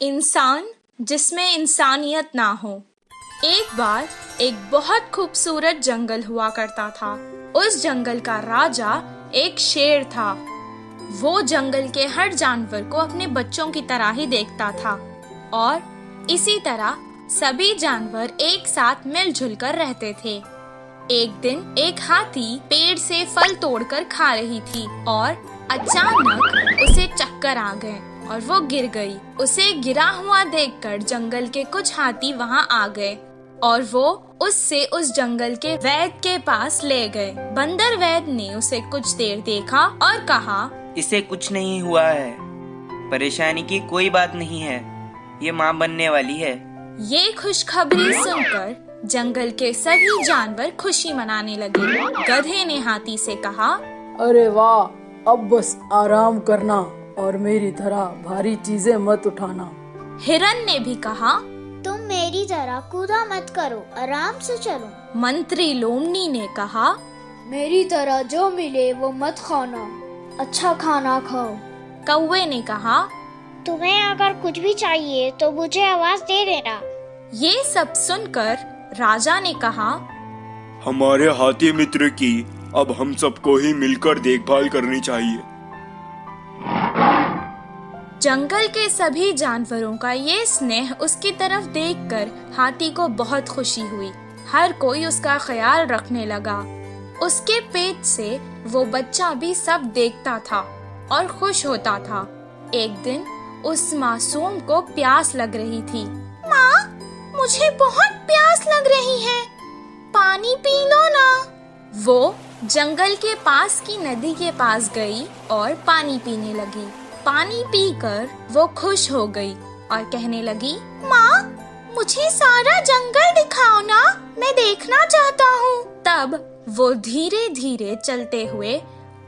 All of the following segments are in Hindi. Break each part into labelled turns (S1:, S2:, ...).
S1: इंसान जिसमें इंसानियत ना हो। एक बार एक बहुत खूबसूरत जंगल हुआ करता था। उस जंगल का राजा एक शेर था। वो जंगल के हर जानवर को अपने बच्चों की तरह ही देखता था और इसी तरह सभी जानवर एक साथ मिलजुल कर रहते थे। एक दिन एक हाथी पेड़ से फल तोड़कर खा रही थी और अचानक उसे चक्कर आ गए और वो गिर गई। उसे गिरा हुआ देखकर जंगल के कुछ हाथी वहाँ आ गए और वो उससे उस जंगल के वैद्य के पास ले गए। बंदर वैद्य ने उसे कुछ देर देखा और कहा,
S2: इसे कुछ नहीं हुआ है, परेशानी की कोई बात नहीं है, ये माँ बनने वाली है।
S1: ये खुशखबरी सुनकर जंगल के सभी जानवर खुशी मनाने लगे। गधे ने हाथी से कहा,
S3: अरे वाह, अब बस आराम करना और मेरी तरह भारी चीजें मत उठाना।
S1: हिरन ने भी कहा,
S4: तुम मेरी तरह कूदा मत करो, आराम से चलो।
S1: मंत्री लोमनी ने कहा,
S4: मेरी तरह जो मिले वो मत खाना, अच्छा खाना खाओ।
S1: कौवे ने कहा,
S4: तुम्हें अगर कुछ भी चाहिए तो मुझे आवाज दे देना।
S1: ये सब सुनकर राजा ने कहा,
S5: हमारे हाथी मित्र की अब हम सबको ही मिलकर देखभाल करनी चाहिए।
S1: जंगल के सभी जानवरों का ये स्नेह उसकी तरफ देखकर हाथी को बहुत खुशी हुई। हर कोई उसका ख्याल रखने लगा। उसके पेट से वो बच्चा भी सब देखता था और खुश होता था। एक दिन उस मासूम को प्यास लग रही थी। माँ, मुझे बहुत प्यास लग रही है, पानी पी लो ना। वो जंगल के पास की नदी के पास गई और पानी पीने लगी। पानी पीकर वो खुश हो गई और कहने लगी, माँ, मुझे सारा जंगल दिखाओ ना, मैं देखना चाहता हूँ। तब वो धीरे धीरे चलते हुए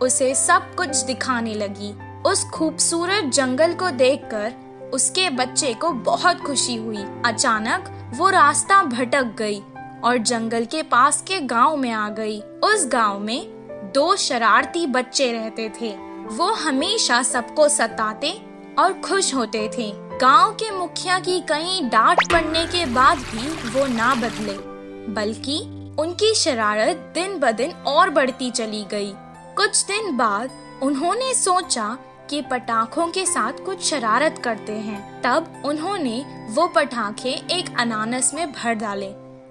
S1: उसे सब कुछ दिखाने लगी। उस खूबसूरत जंगल को देखकर उसके बच्चे को बहुत खुशी हुई। अचानक वो रास्ता भटक गई और जंगल के पास के गांव में आ गई। उस गांव में 2 शरारती बच्चे रहते थे। वो हमेशा सबको सताते और खुश होते थे। गांव के मुखिया की कई डांट पड़ने के बाद भी वो ना बदले, बल्कि उनकी शरारत दिन ब दिन और बढ़ती चली गई। कुछ दिन बाद उन्होंने सोचा कि पटाखों के साथ कुछ शरारत करते हैं। तब उन्होंने वो पटाखे एक अनानास में भर डाले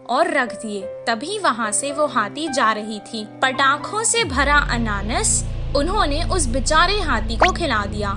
S1: और रख दिए। तभी वहाँ से वो हाथी जा रही थी। पटाखों से भरा अनानास उन्होंने उस बेचारे हाथी को खिला दिया।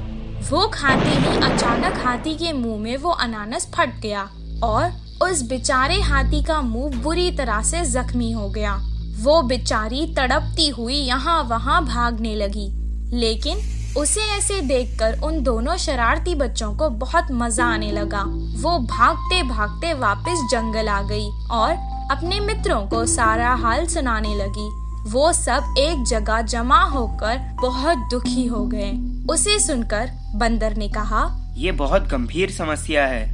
S1: वो खाते ही अचानक हाथी के मुंह में वो अनानास फट गया और उस बेचारे हाथी का मुंह बुरी तरह से जख्मी हो गया। वो बेचारी तड़पती हुई यहाँ वहाँ भागने लगी, लेकिन उसे ऐसे देखकर उन दोनों शरारती बच्चों को बहुत मजा आने लगा। वो भागते भागते वापस जंगल आ गई और अपने मित्रों को सारा हाल सुनाने लगी। वो सब एक जगह जमा होकर बहुत दुखी हो गए। उसे सुनकर बंदर ने कहा,
S2: ये बहुत गंभीर समस्या है,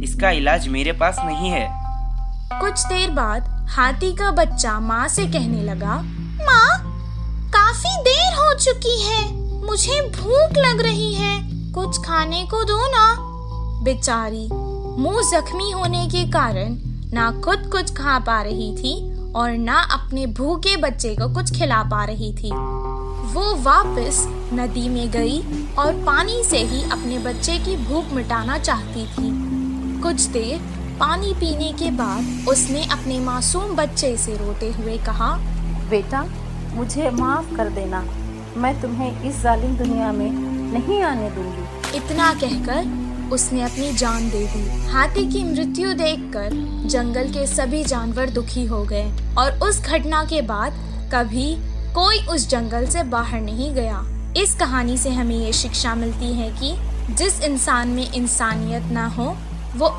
S2: इसका इलाज मेरे पास नहीं है।
S1: कुछ देर बाद हाथी का बच्चा माँ से कहने लगा, माँ, काफी देर हो चुकी है, मुझे भूख लग रही है, कुछ खाने को दो ना। बेचारी मुंह जख्मी होने के कारण ना खुद कुछ खा पा रही थी और ना अपने भूखे बच्चे को कुछ खिला पा रही थी। वो वापस नदी में गई और पानी से ही अपने बच्चे की भूख मिटाना चाहती थी। कुछ देर पानी पीने के बाद उसने अपने मासूम बच्चे से रोते हुए कहा,
S3: बेटा, मुझे माफ कर देना, मैं तुम्हें इस जालिम दुनिया में नहीं आने दूंगी।
S1: इतना कहकर उसने अपनी जान दे दी। हाथी की मृत्यु देखकर जंगल के सभी जानवर दुखी हो गए और उस घटना के बाद कभी कोई उस जंगल से बाहर नहीं गया। इस कहानी से हमें ये शिक्षा मिलती है कि जिस इंसान में इंसानियत ना हो वो